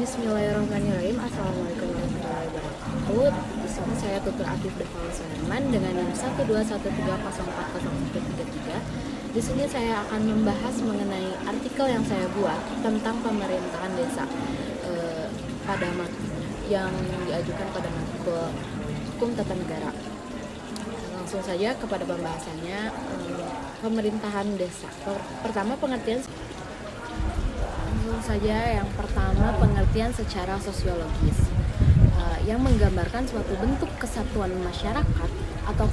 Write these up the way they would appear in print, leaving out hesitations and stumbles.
Bismillahirrahmanirrahim. Assalamualaikum warahmatullahi wabarakatuh. Di sini saya Tutur Atif Deval Suherman dengan NIM 12130404133. Di sini saya akan membahas mengenai artikel yang saya buat tentang pemerintahan desa pada yang diajukan pada matkul hukum tata negara. Langsung saja kepada pembahasannya. Pemerintahan desa. Pertama pengertian yang pertama pengertian secara sosiologis yang menggambarkan suatu bentuk kesatuan masyarakat atau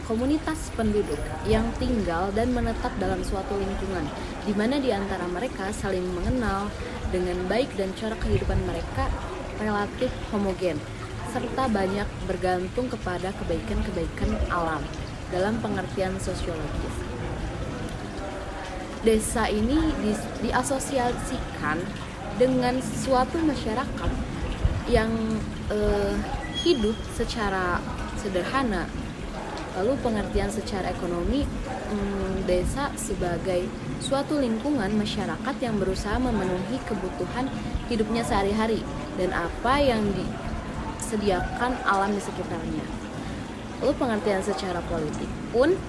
komunitas penduduk yang tinggal dan menetap dalam suatu lingkungan di mana di antara mereka saling mengenal dengan baik dan cara kehidupan mereka relatif homogen serta banyak bergantung kepada kebaikan-kebaikan alam dalam pengertian sosiologis. Desa ini diasosiasikan dengan suatu masyarakat yang hidup secara sederhana. Lalu pengertian secara ekonomi, desa sebagai suatu lingkungan masyarakat yang berusaha memenuhi kebutuhan hidupnya sehari-hari dan apa yang disediakan alam di sekitarnya. Lalu pengertian secara politik pun,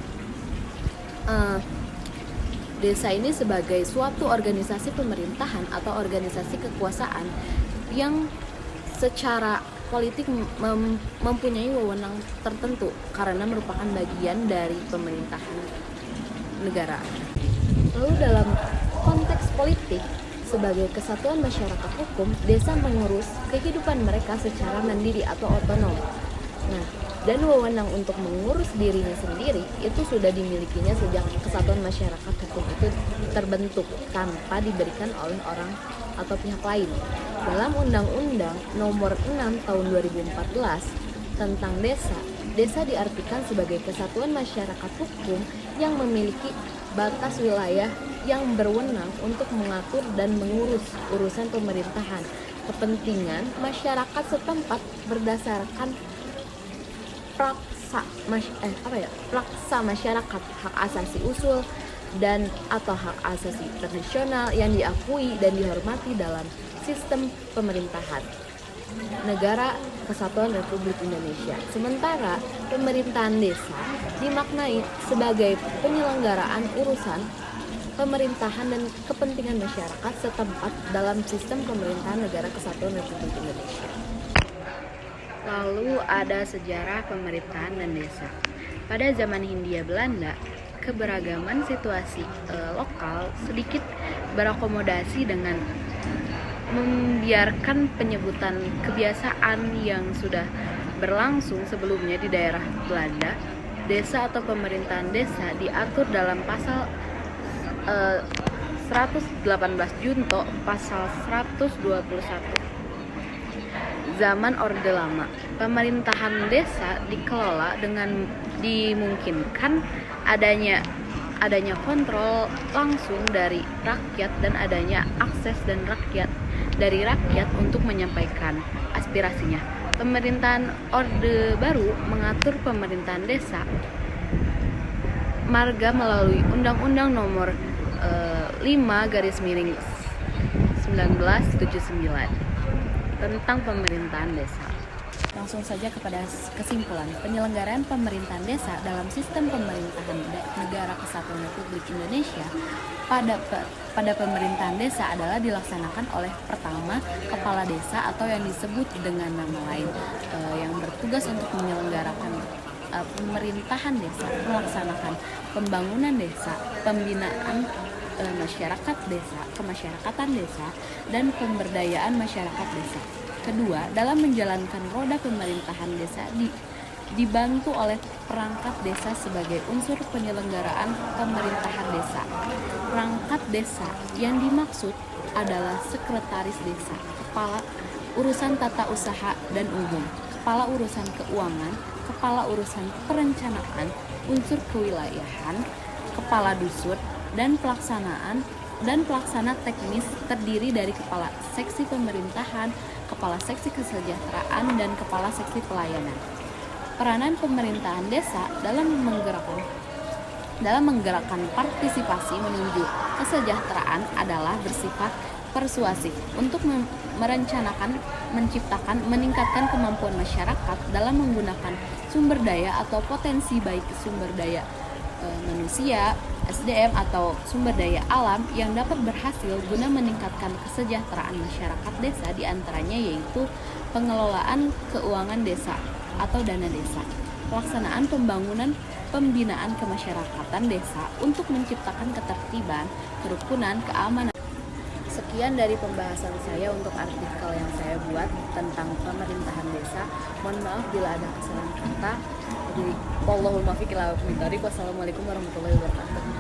desa ini sebagai suatu organisasi pemerintahan atau organisasi kekuasaan yang secara politik mempunyai wewenang tertentu karena merupakan bagian dari pemerintahan negara. Lalu dalam konteks politik, sebagai kesatuan masyarakat hukum, desa mengurus kehidupan mereka secara mandiri atau otonom. Dan wewenang untuk mengurus dirinya sendiri itu sudah dimilikinya sejak kesatuan masyarakat hukum itu terbentuk tanpa diberikan oleh orang atau pihak lain. Dalam Undang-Undang Nomor 6 Tahun 2014 tentang desa diartikan sebagai kesatuan masyarakat hukum yang memiliki batas wilayah yang berwenang untuk mengatur dan mengurus urusan pemerintahan, kepentingan masyarakat setempat berdasarkan praksa masyarakat, hak asasi usul dan atau hak asasi tradisional yang diakui dan dihormati dalam sistem pemerintahan Negara Kesatuan Republik Indonesia. Sementara pemerintahan desa dimaknai sebagai penyelenggaraan urusan pemerintahan dan kepentingan masyarakat setempat dalam sistem pemerintahan Negara Kesatuan Republik Indonesia. Lalu ada sejarah pemerintahan dan desa. Pada zaman Hindia Belanda, keberagaman situasi lokal sedikit berakomodasi dengan membiarkan penyebutan kebiasaan yang sudah berlangsung sebelumnya di daerah Belanda. Desa atau pemerintahan desa diatur dalam pasal 118 Junto, pasal 121. Zaman Orde Lama, pemerintahan desa dikelola dengan dimungkinkan adanya kontrol langsung dari rakyat dan adanya akses dan dari rakyat untuk menyampaikan aspirasinya. Pemerintahan Orde Baru mengatur pemerintahan desa marga melalui Undang-Undang Nomor 5/1979 tentang pemerintahan desa. Langsung saja kepada kesimpulan. Penyelenggaraan pemerintahan desa dalam sistem pemerintahan Negara Kesatuan Republik Indonesia pada pemerintahan desa adalah dilaksanakan oleh pertama kepala desa atau yang disebut dengan nama lain yang bertugas untuk menyelenggarakan pemerintahan desa, melaksanakan pembangunan desa, pembinaan masyarakat desa, kemasyarakatan desa, dan pemberdayaan masyarakat desa. Kedua, dalam menjalankan roda pemerintahan desa dibantu oleh perangkat desa sebagai unsur penyelenggaraan pemerintahan desa. Perangkat desa yang dimaksud adalah sekretaris desa, kepala urusan tata usaha dan umum, kepala urusan keuangan, kepala urusan perencanaan, unsur kewilayahan, kepala dusun, dan pelaksana teknis terdiri dari kepala seksi pemerintahan, kepala seksi kesejahteraan, dan kepala seksi pelayanan. Peranan pemerintahan desa dalam menggerakkan partisipasi menuju kesejahteraan adalah bersifat persuasif untuk merencanakan, menciptakan, meningkatkan kemampuan masyarakat dalam menggunakan sumber daya atau potensi baik sumber daya manusia, SDM atau sumber daya alam yang dapat berhasil guna meningkatkan kesejahteraan masyarakat desa, diantaranya yaitu pengelolaan keuangan desa atau dana desa, pelaksanaan pembangunan pembinaan kemasyarakatan desa untuk menciptakan ketertiban, kerukunan, keamanan. Sekian dari pembahasan saya untuk artikel yang saya buat tentang pemerintahan desa. Mohon maaf bila ada kesalahan kata. Jadi, wallahul muwaffiq ila aqwamit thoriq. Wassalamualaikum warahmatullahi wabarakatuh.